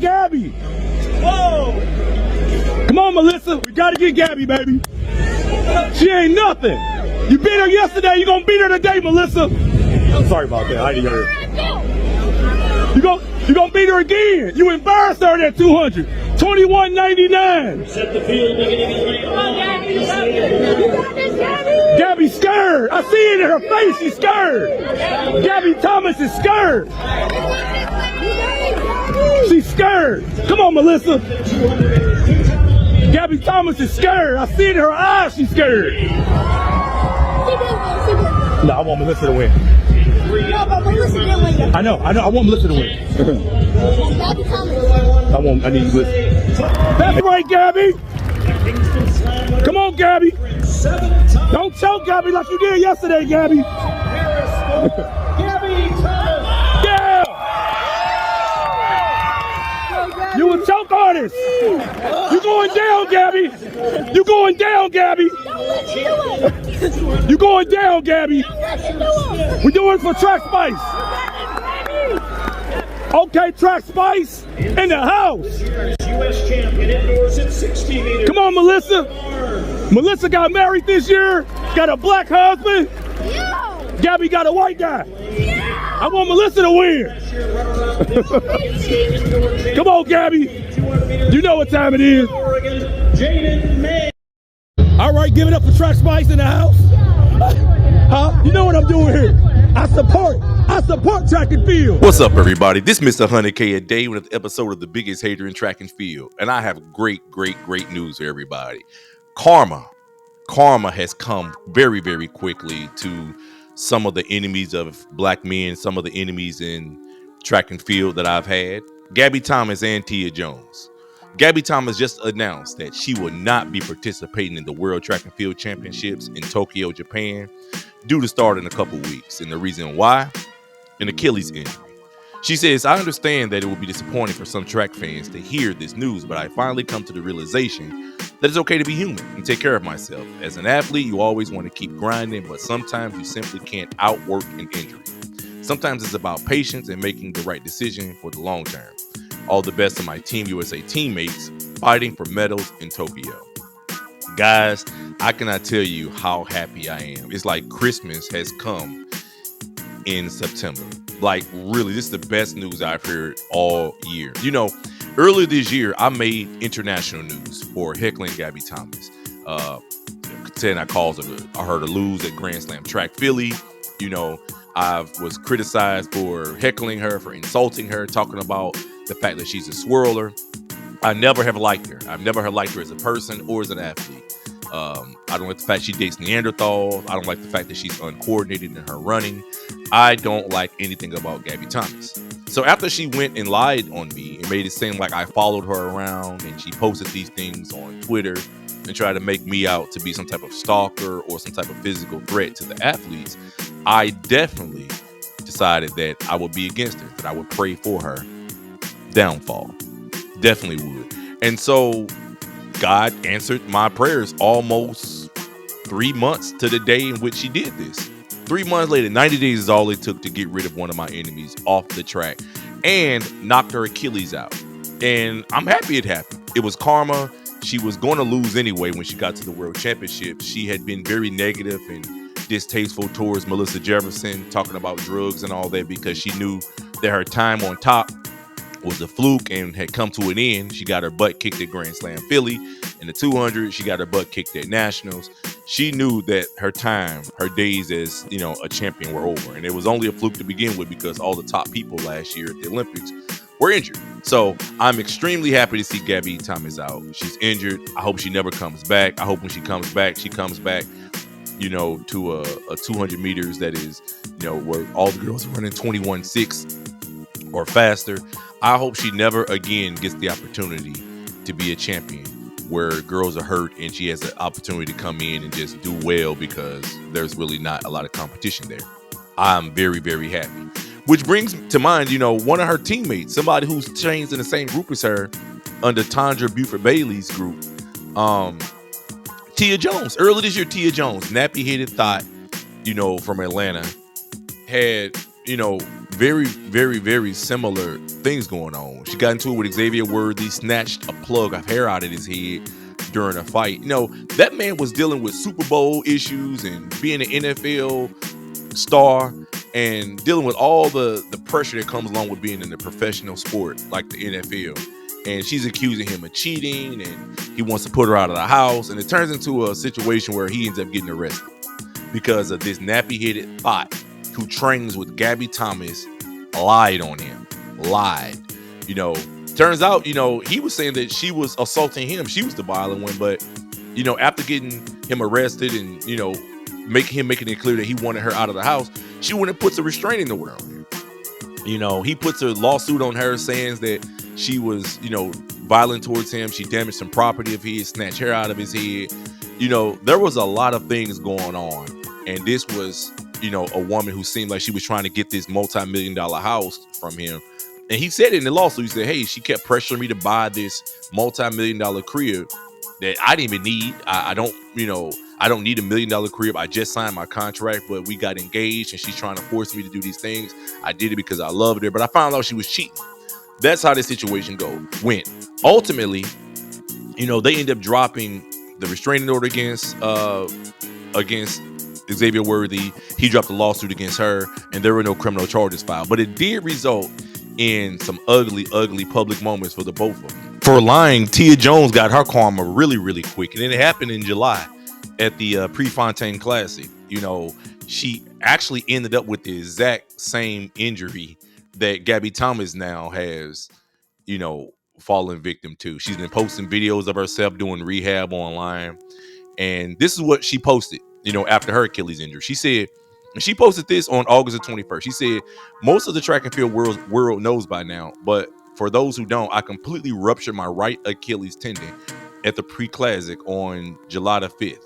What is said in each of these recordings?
Gabby. Whoa. Come on, Melissa. We got to get Gabby, baby. She ain't nothing. You beat her yesterday. You going to beat her today, Melissa. I'm sorry about that. I didn't hear her. You gonna beat her again. You embarrassed her at 200. 21.99. Set the field. Gabby's scared. I see it in her face. She's scared. Gabby Thomas is scared. She's scared. Come on, Melissa. Gabby Thomas is scared. I see it in her eyes. She's scared. No, I want Melissa to win. No, but Melissa didn't win yet. I know. I want Melissa to win. Gabby Thomas. I need Melissa. That's right, Gabby. Come on, Gabby. Don't choke, Gabby, like you did yesterday, Gabby. Yeah. You a choke artist. You going down, Gabby. You going down, Gabby. You going down, Gabby. We doing it for Track Spice. Okay, Track Spice in the house. U.S. champion indoors at 60 meters. Come on, Melissa. Melissa got married this year. Got a black husband. Gabby got a white guy. I want Melissa to win. Come on, Gabby. You know what time it is. All right, give it up for Track Spice in the house. Huh? You know what I'm doing here. I support track and field. What's up, everybody? This is Mr. 100K a day with an episode of The Biggest Hater in Track and Field. And I have great news for everybody. Karma has come very, very quickly to some of the enemies of black men, some of the enemies in track and field that I've had. Gabby Thomas and Tia Jones. Gabby Thomas just announced that she will not be participating in the World Track and Field Championships in Tokyo, Japan, due to start in a couple weeks. And the reason why? An Achilles injury. She says, I understand that it will be disappointing for some track fans to hear this news, but I finally come to the realization that it's okay to be human and take care of myself. As an athlete, you always want to keep grinding, but sometimes you simply can't outwork an injury. Sometimes it's about patience and making the right decision for the long term. All the best to my Team USA teammates fighting for medals in Tokyo. Guys, I cannot tell you how happy I am. It's like Christmas has come in September. Like, really, this is the best news I've heard all year. You know, earlier this year, I made international news for Heckling Gabby Thomas. Saying I heard her lose at Grand Slam Track Philly. You know, I was criticized for heckling her, for insulting her, talking about the fact that she's a swirler. I never have liked her. I've never liked her as a person or as an athlete. I don't like the fact she dates Neanderthals. I don't like the fact that she's uncoordinated in her running. I don't like anything about Gabby Thomas. So after she went and lied on me and made it seem like I followed her around and she posted these things on Twitter and tried to make me out to be some type of stalker or some type of physical threat to the athletes, I definitely decided that I would be against her, that I would pray for her downfall. Definitely would. And so God answered my prayers almost 3 months to the day in which she did this. 3 months later, 90 days is all it took to get rid of one of my enemies off the track and knocked her Achilles out. And I'm happy it happened. It was karma. She was going to lose anyway when she got to the World Championship. She had been very negative and distasteful towards Melissa Jefferson, talking about drugs and all that, because she knew that her time on top was a fluke and had come to an end. She got her butt kicked at Grand Slam Philly. In the 200, she got her butt kicked at Nationals. She knew that her time, her days as, you know, a champion were over. And it was only a fluke to begin with because all the top people last year at the Olympics were injured. So I'm extremely happy to see Gabby Thomas out. She's injured. I hope she never comes back. I hope when she comes back, you know, to a 200 meters that is, you know, where all the girls are running 21.6 or faster. I hope she never again gets the opportunity to be a champion where girls are hurt and she has the opportunity to come in and just do well because there's really not a lot of competition there. I'm very, very happy. Which brings to mind, you know, one of her teammates, somebody who's trained in the same group as her under Tondra Buford-Bailey's group, Tia Jones. Earlier this year, Tia Jones, nappy-headed thought, you know, from Atlanta, had, you know, very, very, very similar things going on. She got into it with Xavier Worthy, snatched a plug of hair out of his head during a fight. You know, that man was dealing with Super Bowl issues and being an NFL star and dealing with all the pressure that comes along with being in a professional sport like the NFL. And she's accusing him of cheating, and he wants to put her out of the house. And it turns into a situation where he ends up getting arrested because of this nappy-headed thought who trains with Gabby Thomas lied on him. Lied. You know, turns out, you know, he was saying that she was assaulting him. She was the violent one. But, you know, after getting him arrested and, you know, making it clear that he wanted her out of the house, she went and puts a restraining order on him. You know, he puts a lawsuit on her saying that she was, you know, violent towards him. She damaged some property of his, snatched hair out of his head. You know, there was a lot of things going on. And this was, you know, a woman who seemed like she was trying to get this multi-million-dollar house from him. And he said it in the lawsuit. He said, hey, she kept pressuring me to buy this multi-million-dollar crib that I didn't even need. I don't need $1 million crib. I just signed my contract, but we got engaged and she's trying to force me to do these things. I did it because I loved her, but I found out she was cheating. That's how this situation went. Ultimately, you know, they end up dropping the restraining order against Xavier Worthy. He dropped a lawsuit against her, and there were no criminal charges filed. But it did result in some ugly, ugly public moments for the both of them. For lying, Tia Jones got her karma really, really quick, and it happened in July at the Prefontaine Classic. You know, she actually ended up with the exact same injury that Gabby Thomas now has, you know, fallen victim to. She's been posting videos of herself doing rehab online. And this is what she posted, you know, after her Achilles injury. She said, and she posted this on August the 21st. She said, most of the track and field world knows by now, but for those who don't, I completely ruptured my right Achilles tendon at the pre-classic on July the 5th.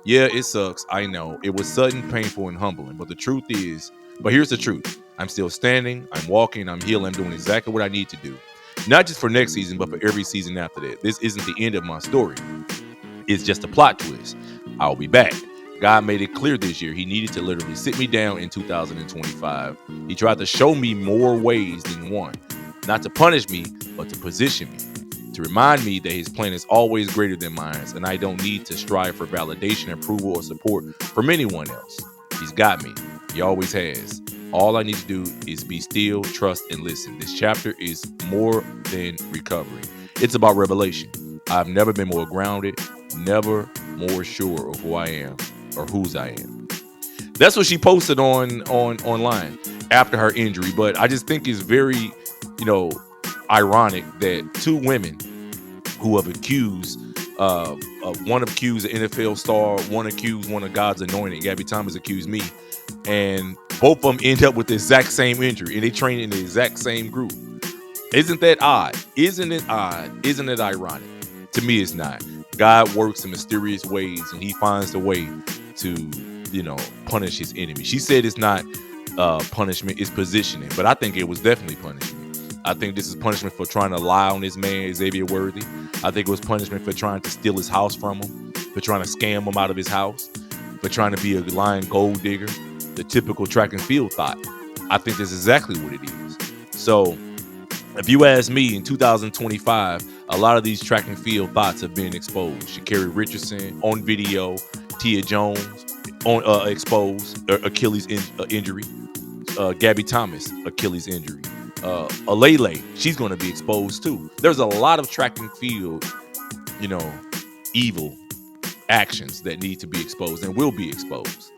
Yeah, it sucks. I know. It was sudden, painful, and humbling. But here's the truth. I'm still standing. I'm walking. I'm healing. I'm doing exactly what I need to do. Not just for next season, but for every season after that. This isn't the end of my story. It's just a plot twist. I'll be back. God made it clear this year. He needed to literally sit me down in 2025. He tried to show me more ways than one. Not to punish me, but to position me. To remind me that his plan is always greater than mine, and I don't need to strive for validation, approval, or support from anyone else. He's got me. He always has. All I need to do is be still, trust, and listen. This chapter is more than recovery. It's about revelation. I've never been more grounded, never more sure of who I am or whose I am. That's what she posted online after her injury. But I just think it's very, you know, ironic that two women who have accused, one accused an NFL star, one accused one of God's anointed. Gabby Thomas accused me, and both of them end up with the exact same injury, and they train in the exact same group. Isn't that odd? Isn't it odd? Isn't it ironic? To me, it's not. God works in mysterious ways, and he finds the way to, you know, punish his enemy. She said it's not punishment, it's positioning, but I think it was definitely punishment. I think this is punishment for trying to lie on this man, Xavier Worthy. I think it was punishment for trying to steal his house from him, for trying to scam him out of his house, for trying to be a lying gold digger, the typical track and field thought. I think that's exactly what it is. So if you ask me, in 2025, a lot of these track and field thoughts have been exposed. Sha'Carri Richardson on video, Tia Jones on exposed, Achilles injury, Gabby Thomas, Achilles injury. Alele, she's going to be exposed too. There's a lot of track and field, you know, evil actions that need to be exposed and will be exposed.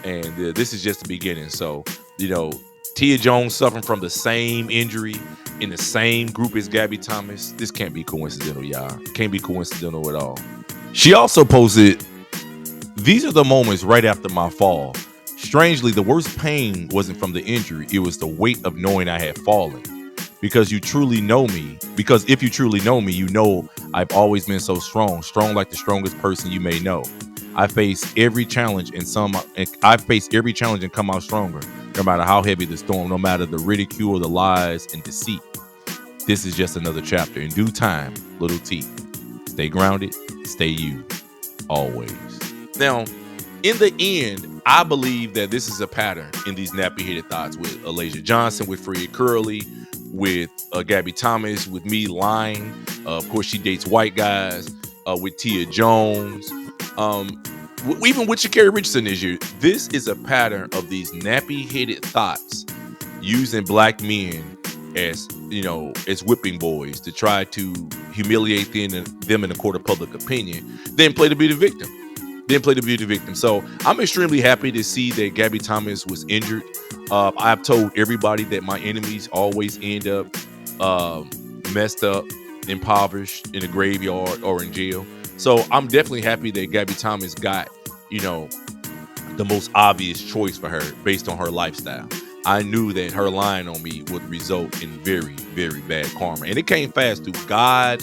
And this is just the beginning. So, you know, Tia Jones suffering from the same injury in the same group as Gabby Thomas. This can't be coincidental, y'all. Can't be coincidental at all. She also posted, these are the moments right after my fall. Strangely, the worst pain wasn't from the injury. It was the weight of knowing I had fallen. Because if you truly know me, you know I've always been so strong like the strongest person you may know. I face every challenge and come out stronger, no matter how heavy the storm, no matter the ridicule, the lies, and deceit. This is just another chapter. In due time, little T. Stay grounded, stay you, always. Now, in the end, I believe that this is a pattern in these nappy-headed thoughts with Alasia Johnson, with Freya Curley, with Gabby Thomas, with me lying. Of course, she dates white guys. With Tia Jones. Even with Sha'Carri Richardson this year. This is a pattern of these nappy-headed thoughts using black men as, as whipping boys to try to humiliate them in the court of public opinion, then play to be the victim. So I'm extremely happy to see that Gabby Thomas was injured. I've told everybody that my enemies always end up messed up, impoverished, in a graveyard or in jail. So I'm definitely happy that Gabby Thomas got, the most obvious choice for her based on her lifestyle. I knew that her lying on me would result in very, very bad karma. And it came fast too. God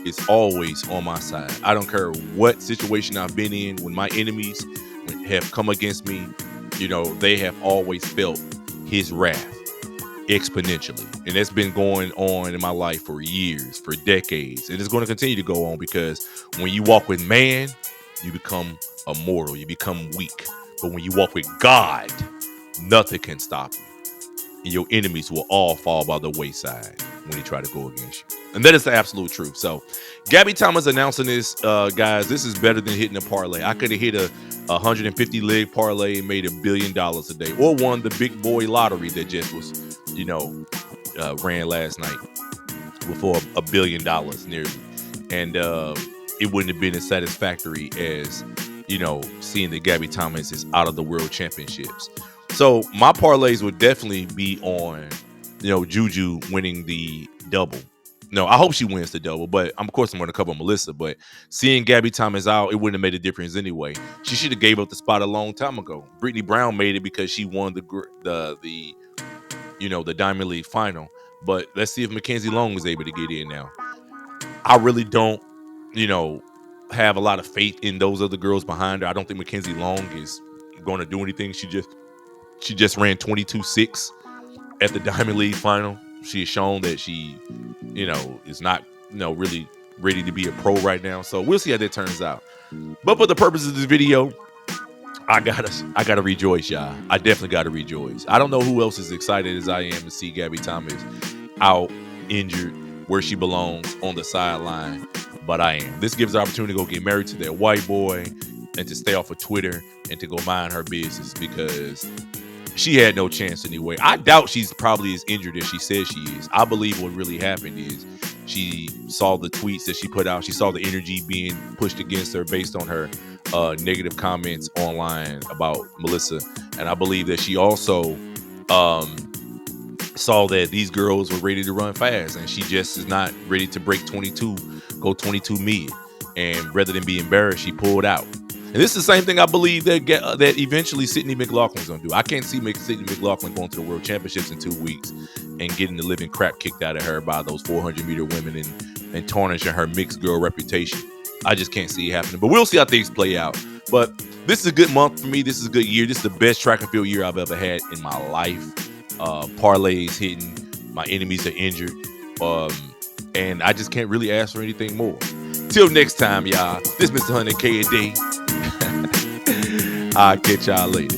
is always on my side. I don't care what situation I've been in. When my enemies have come against me, they have always felt his wrath exponentially. And that's been going on in my life for years, for decades. And it's going to continue to go on, because when you walk with man, you become immortal, you become weak. But when you walk with God, nothing can stop you. And your enemies will all fall by the wayside when they try to go against you. And that is the absolute truth. So Gabby Thomas announcing this, guys, this is better than hitting a parlay. I could have hit a 150 leg parlay and made $1 billion a day, or won the big boy lottery that just was, ran last night for $1 billion nearly. And it wouldn't have been as satisfactory as, seeing that Gabby Thomas is out of the world championships. So my parlays would definitely be on, Juju winning the double. No, I hope she wins the double, but of course I'm going to cover Melissa. But seeing Gabby Thomas out, it wouldn't have made a difference anyway. She should have gave up the spot a long time ago. Brittany Brown made it because she won the Diamond League final. But let's see if Mackenzie Long is able to get in now. I really don't, have a lot of faith in those other girls behind her. I don't think Mackenzie Long is going to do anything. She just ran 22.6 at the Diamond League final. She has shown that she, is not, really ready to be a pro right now. So we'll see how that turns out. But for the purpose of this video, I gotta rejoice, y'all. I definitely gotta rejoice. I don't know who else is excited as I am to see Gabby Thomas out injured, where she belongs, on the sideline. But I am. This gives her opportunity to go get married to that white boy and to stay off of Twitter and to go mind her business, because she had no chance anyway. I doubt she's probably as injured as she says she is. I believe what really happened is she saw the tweets that she put out. She saw the energy being pushed against her based on her negative comments online about Melissa. And I believe that she also saw that these girls were ready to run fast, and she just is not ready to break 22, go 22 mid. And rather than be embarrassed, she pulled out. And this is the same thing I believe that eventually Sydney McLaughlin's going to do. I can't see Sydney McLaughlin going to the World Championships in 2 weeks and getting the living crap kicked out of her by those 400-meter women and tarnishing her mixed girl reputation. I just can't see it happening. But we'll see how things play out. But this is a good month for me. This is a good year. This is the best track and field year I've ever had in my life. Parlays hitting. My enemies are injured. And I just can't really ask for anything more. Till next time, y'all. This is Mr. 100K a day. I'll catch y'all later.